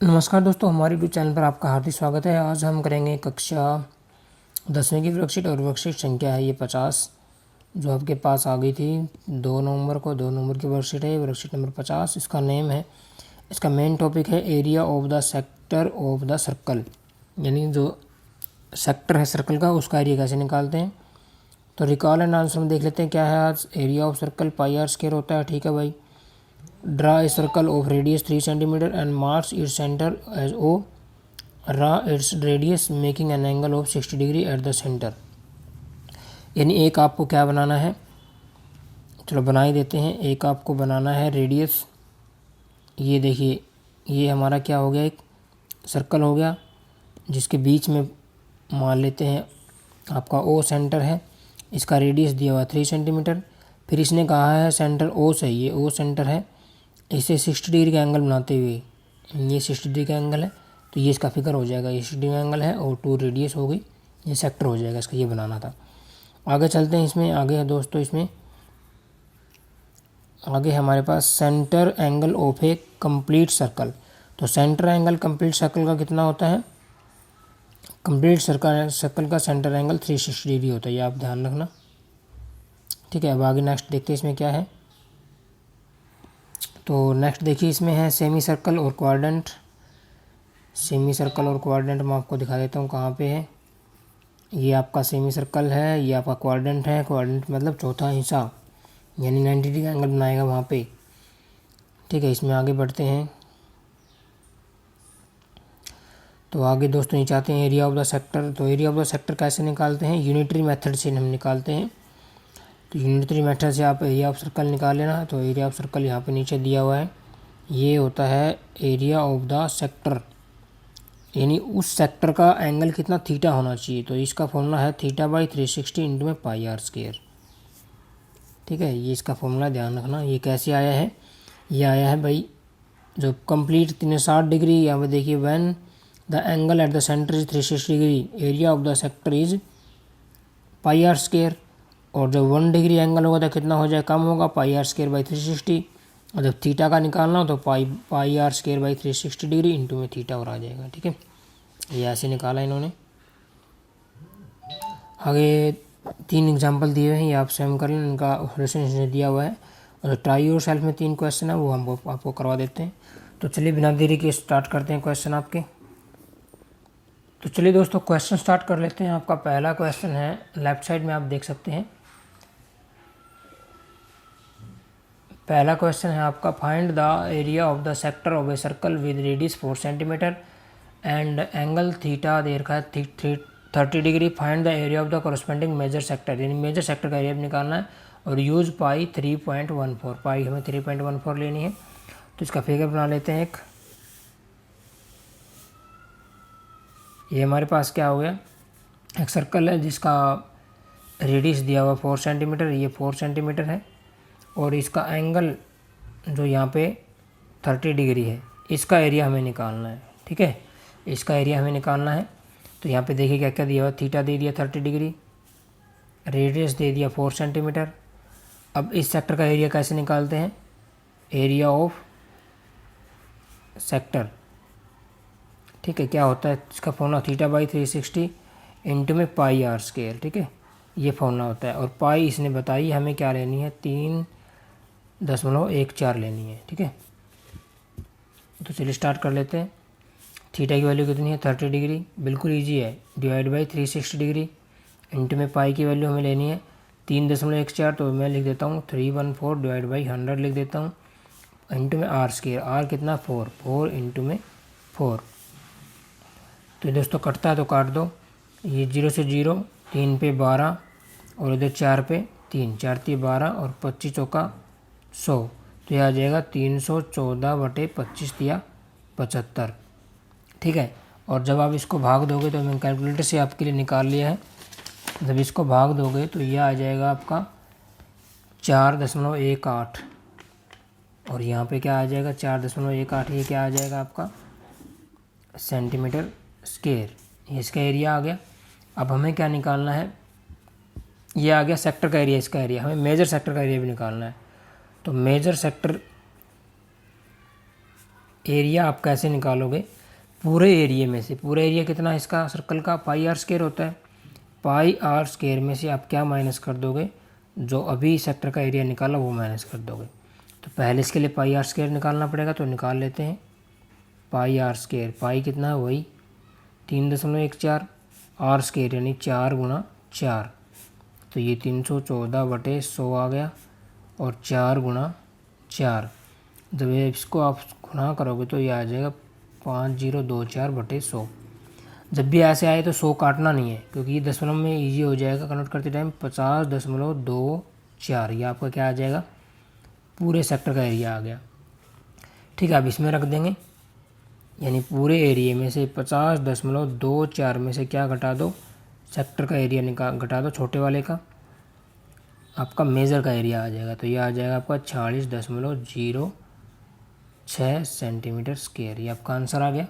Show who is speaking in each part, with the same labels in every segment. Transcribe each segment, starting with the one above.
Speaker 1: नमस्कार दोस्तों, हमारे यूट्यूब चैनल पर आपका हार्दिक स्वागत है। आज हम करेंगे कक्षा 10वीं की वर्कशीट और वर्कशीट संख्या है ये 50, जो आपके पास आ गई थी 2 नवंबर को। 2 नवंबर की वर्कशीट है, वर्कशीट नंबर 50। इसका नेम है, इसका मेन टॉपिक है area of the sector of the circle, यानी जो सेक्टर है सर्कल का उसका एरिया कैसे निकालते हैं। तो रिकॉल एंड आंसर में देख लेते हैं क्या है आज। Area of circle pi r square होता है, ठीक है भाई। Draw a circle of radius 3 cm and marks its center as O. Draw its radius making an angle of 60 degree at the center। यानी एक आपको क्या बनाना है, चलो बना ही देते हैं। एक आपको बनाना है रेडियस, ये देखिए ये हमारा क्या हो गया, एक सर्कल हो गया जिसके बीच में मान लेते हैं आपका O सेंटर है। इसका रेडियस दिया हुआ 3 सेंटीमीटर। फिर इसने कहा है सेंटर O से, ये O सेंटर है, इसे 60 डिग्री का एंगल बनाते हुए, ये 60 डिग्री का एंगल है तो ये इसका फिगर हो जाएगा। ये 60 डिग्री का एंगल है और 2 रेडियस हो गई, ये सेक्टर हो जाएगा इसका, ये बनाना था। आगे चलते हैं, इसमें आगे है दोस्तों, इसमें आगे हमारे पास centre angle of a complete circle. तो सेंटर एंगल कंप्लीट सर्कल का कितना होता है, कंप्लीट सर्कल का सेंटर एंगल 360 डिग्री होता है, ये आप ध्यान रखना, ठीक है। अब आगे नेक्स्ट देखते हैं इसमें क्या है। तो नेक्स्ट देखिए, इसमें है सेमी सर्कल और क्वाड्रेंट। सेमी सर्कल और क्वाड्रेंट मैं आपको दिखा देता हूँ कहाँ पे है। ये आपका सेमी सर्कल है, ये आपका क्वाड्रेंट है। क्वाड्रेंट मतलब चौथा हिस्सा, यानी 90 डिग्री का एंगल बनाएगा वहाँ पे, ठीक है। इसमें आगे बढ़ते हैं। तो आगे दोस्तों ये चाहते हैं एरिया ऑफ द सेक्टर। तो एरिया ऑफ द सेक्टर कैसे निकालते हैं, यूनिटरी मेथड से हम निकालते हैं। तो यूनिटरी मेथड से आप एरिया ऑफ सर्कल निकाल लेना। तो एरिया ऑफ सर्कल यहाँ पे नीचे दिया हुआ है, ये होता है एरिया ऑफ द सेक्टर, यानी उस सेक्टर का एंगल कितना थीटा होना चाहिए। तो इसका फॉर्मूला है θ/360 इंटू में पाई आर स्क्वायर, ठीक है। ये इसका फॉर्मूला ध्यान रखना। ये कैसे आया है, ये आया है भाई जो कंप्लीट 360 डिग्री, यहाँ पे देखिए when the angle at the centre is 360 degree, area of the sector is pi r square. और जब 1 डिग्री एंगल होगा तो कितना हो जाए, कम होगा, पाई आर स्क्वायर बाई 360। और जब थीटा का निकालना हो तो pi r square by 360 degree into में थीटा और आ जाएगा, ठीक है। ये ऐसे निकाला इन्होंने। आगे 3 एग्जांपल दिए हुए हैं, ये आप स्वयं कर लें, इनका सोल्यूशन इसने दिया हुआ है। और ट्राई योर सेल्फ में 3 क्वेश्चन है, वो हम आपको करवा देते हैं। तो चलिए बिना देरी के स्टार्ट करते हैं क्वेश्चन आपके। तो चलिए दोस्तों क्वेश्चन स्टार्ट कर लेते हैं। आपका पहला क्वेश्चन है, लेफ्ट साइड में आप देख सकते हैं। पहला क्वेश्चन है आपका, find the area of the sector of a circle with radius 4 centimetre and angle theta दे रखा है 30 degree. Find the area of the corresponding major sector, यानी मेजर सेक्टर का एरिया निकालना है। और यूज़ पाई 3.14, पाई हमें 3.14 लेनी है। तो इसका फिगर बना लेते हैं एक। ये हमारे पास क्या हो गया, एक सर्कल है जिसका रेडियस दिया हुआ 4 सेंटीमीटर, ये 4 सेंटीमीटर है। और इसका एंगल जो यहाँ पे 30 डिग्री है, इसका एरिया हमें निकालना है, ठीक है। इसका एरिया हमें निकालना है। तो यहाँ पे देखिए क्या क्या दिया हुआ, थीटा दे दिया 30 डिग्री, रेडियस दे दिया 4 सेंटीमीटर। अब इस सेक्टर का एरिया कैसे निकालते हैं, एरिया ऑफ सेक्टर, ठीक है। क्या होता है इसका फॉर्मूला, θ/360 इंटू में पाई आर स्क्वायर, ठीक है। ये फॉर्मूला होता है। और पाई इसने बताई हमें क्या लेनी है, 3.14 लेनी है, ठीक है। तो चलिए स्टार्ट कर लेते हैं। थीटा की वैल्यू कितनी है, 30 डिग्री, बिल्कुल इजी है। डिवाइड बाई 360 डिग्री इंटू में पाई की वैल्यू हमें लेनी है 3.14। तो मैं लिख देता हूँ 314 डिवाइड बाई 100 लिख देता हूँ, इंटू में आर स्क्वायर। आर कितना, 4 इंटू में 4। तो दोस्तों कटता है तो काट दो, ये 0 से 0, 3 पे 12 और इधर 4 पे 3, 4 3 12 और 25 चौका 100। तो यह आ जाएगा 314/25 या 75, ठीक है। और जब आप इसको भाग दोगे, तो मैंने कैलकुलेटर से आपके लिए निकाल लिया है, जब इसको भाग दोगे तो यह आ जाएगा आपका 4.18। और यहाँ पे क्या आ जाएगा 4.18, ये क्या आ जाएगा आपका सेंटीमीटर स्क्वायर। इसका एरिया आ गया। अब हमें क्या निकालना है, ये आ गया सेक्टर का एरिया, इसका एरिया। हमें मेजर सेक्टर का एरिया भी निकालना है। तो मेजर सेक्टर एरिया आप कैसे निकालोगे, पूरे एरिया में से, पूरा एरिया कितना है इसका सर्कल का, पाई आर स्क्वायर होता है। पाई आर स्क्वायर में से आप क्या माइनस कर दोगे, जो अभी सेक्टर का एरिया निकाला वो माइनस कर दोगे। तो पहले इसके लिए पाई आर स्क्वायर निकालना पड़ेगा, तो निकाल लेते हैं। पाई आर स्क्वायर, पाई कितना है वही 3.14, आर स्क्वायर यानी 4 × 4, तो ये 314/100 आ गया, और 4 × 4, जब ये इसको आप गुणा करोगे तो ये आ जाएगा 5024/100। जब भी ऐसे आए तो 100 काटना नहीं है, क्योंकि ये दशमलव में इजी हो जाएगा कन्वर्ट करते टाइम। 50.24, ये आपका क्या आ जाएगा, पूरे सेक्टर का एरिया आ गया। ठीक है, अब इसमें रख देंगे, यानी पूरे एरिया में से 50.24 में से क्या घटा दो, सेक्टर का एरिया घटा दो छोटे वाले का, आपका मेज़र का एरिया आ जाएगा। तो ये आ जाएगा आपका 46.06 सेंटीमीटर स्क्वायर, ये आपका आंसर आ गया।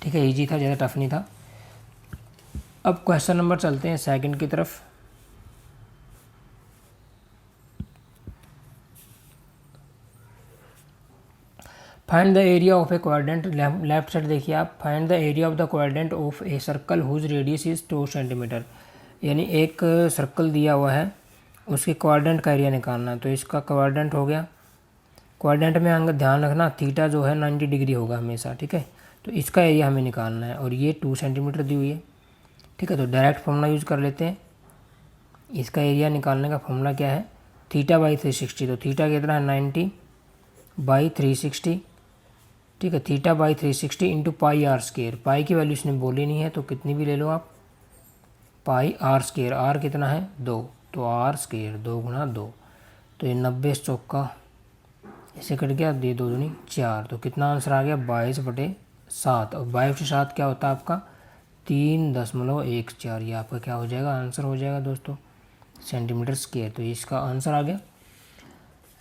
Speaker 1: ठीक है, इजी था, ज़्यादा टफ नहीं था। अब क्वेश्चन नंबर चलते हैं सेकंड की तरफ। Find the area of a quadrant, left side देखिए आप, find the area of the quadrant of a circle whose radius is 2 centimetre, यानी एक सर्कल दिया हुआ है, उसके क्वाड्रेंट का एरिया निकालना है। तो इसका क्वाड्रेंट हो गया, क्वाड्रेंट में अंग ध्यान रखना थीटा जो है 90 डिग्री होगा हमेशा। ठीक है, तो इसका एरिया हमें निकालना है, और ये 2 सेंटीमीटर दी हुई है। ठीक है, तो डायरेक्ट फॉर्मूला यूज़ कर लेते हैं। इसका एरिया निकालने का फॉर्मूला क्या है, θ/360, तो थीटा कितना है 90/360। ठीक है, θ/360 इंटू पाई आर स्क्वायर, पाई की वैल्यू इसने बोली नहीं है तो कितनी भी ले लो आप, पाई आर स्क्वायर, आर कितना है 2, तो आर स्क्वायर 2 × 2, तो ये 90 चौका इसे कट गया, 2 दूनी 4, तो कितना आंसर आ गया 22/7, और 22/7 क्या होता है आपका 3.14, ये आपका क्या हो जाएगा आंसर हो जाएगा दोस्तों सेंटीमीटर स्क्वायर। तो इसका आंसर आ गया।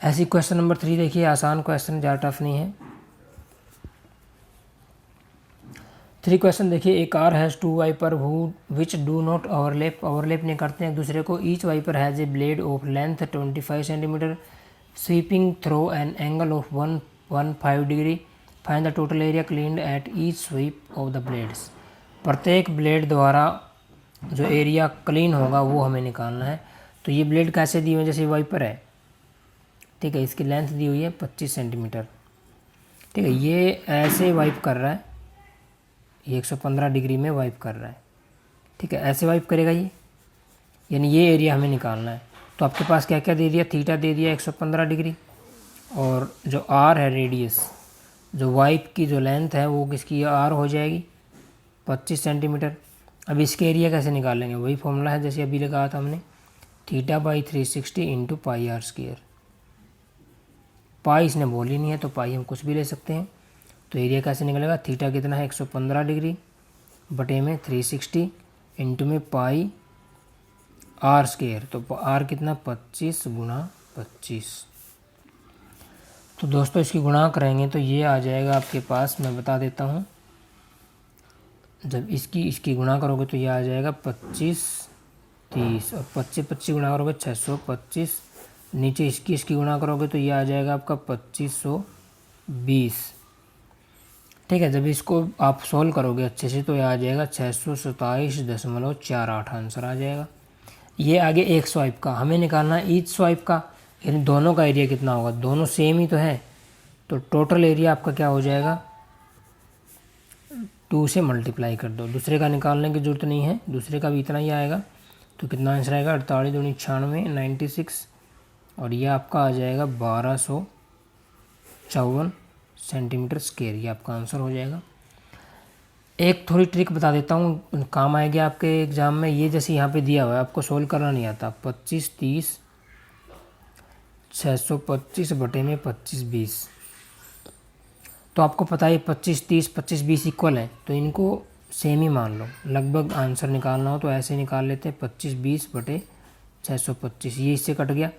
Speaker 1: ऐसी क्वेश्चन नंबर 3 देखिए, आसान क्वेश्चन, ज़्यादा टफ नहीं है। 3 क्वेश्चन देखिए, a car has 2 wiper who which do not overlap, overlap नहीं करते हैं एक दूसरे को। Each wiper has a blade of length 25 centimetre sweeping through an angle of 115 degree, find the total area cleaned at each sweep of the blades. प्रत्येक blade द्वारा जो area clean होगा वो हमें निकालना है। तो ये ब्लेड कैसे दी हुई है, जैसे वाइपर है, ठीक है, इसकी लेंथ दी हुई है 25 सेंटीमीटर। ठीक है, ये ऐसे वाइप कर रहा है, ये 115 डिग्री में वाइप कर रहा है। ठीक है, ऐसे वाइप करेगा ये, यानी ये एरिया हमें निकालना है। तो आपके पास क्या क्या दे दिया, थीटा दे दिया 115 डिग्री, और जो आर है रेडियस, जो वाइप की जो लेंथ है वो किसकी आर हो जाएगी 25 सेंटीमीटर। अब इसके एरिया कैसे निकालेंगे, वही फॉर्मूला है जैसे अभी लगाया था हमने, θ/360 इंटू पाई आर स्क्वायर। पाई इसने बोली नहीं है तो पाई हम कुछ भी ले सकते हैं। तो एरिया कैसे निकलेगा, थीटा कितना है 115 डिग्री बटे में 360 इंटू में पाई आर स्क्वायर, तो आर कितना 25 × 25। तो दोस्तों इसकी गुणा करेंगे तो ये आ जाएगा आपके पास, मैं बता देता हूँ, जब इसकी गुणा करोगे तो ये आ जाएगा 25 30, और 25 गुणा करोगे 625, नीचे इसकी गुणा करोगे तो ये आ जाएगा आपका 2520। ठीक है, जब इसको आप सॉल्व करोगे अच्छे से तो ये आ जाएगा 627.48 आंसर आ जाएगा। ये आगे एक स्वाइप का हमें निकालना है, ईच स्वाइप का, यानी दोनों का एरिया कितना होगा, दोनों सेम ही तो है, तो टोटल एरिया आपका क्या हो जाएगा 2 से मल्टीप्लाई कर दो, दूसरे का निकालने की ज़रूरत नहीं है, दूसरे का भी इतना ही आएगा। तो कितना आंसर आएगा 48 दूनी 96 96, और ये आपका आ जाएगा 1254 सेंटीमीटर स्क्वायर, ये आपका आंसर हो जाएगा। एक थोड़ी ट्रिक बता देता हूँ, काम आएगी आपके एग्ज़ाम में। ये जैसे यहाँ पे दिया हुआ है, आपको सोल्व करना नहीं आता, 25 30 625 बटे में 25 20, तो आपको पता है 25 30 25 20 इक्वल है, तो इनको सेम ही मान लो। लगभग आंसर निकालना हो तो ऐसे निकाल लेते हैं, 25 20 बटे 625, ये इससे कट गया,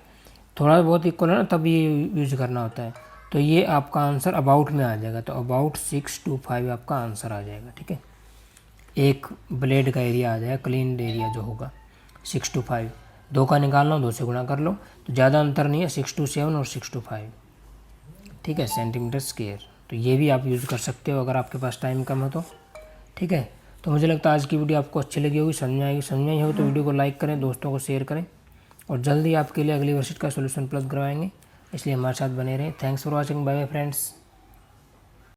Speaker 1: थोड़ा बहुत इक्वल है ना, तब ये यूज करना होता है। तो ये आपका आंसर अबाउट में आ जाएगा, तो अबाउट 625 आपका आंसर आ जाएगा। ठीक है, एक ब्लेड का एरिया आ जाएगा, क्लीन एरिया जो होगा 625। 2 का निकालना हो 2 से गुणा कर लो, तो ज़्यादा अंतर नहीं है, 627 और 625। ठीक है, सेंटीमीटर स्क्वायर। तो ये भी आप यूज़ कर सकते हो अगर आपके पास टाइम कम हो तो। ठीक है, तो मुझे लगता है आज की वीडियो आपको अच्छी लगी होगी, समझ में आएगी। समझ में आई हो तो वीडियो को लाइक करें, दोस्तों को शेयर करें, और जल्दी आपके लिए अगली वर्कशीट का सोल्यूशन उपलब्ध करवाएंगे, इसलिए हमारे साथ बने रहें। Thanks for watching, bye bye friends.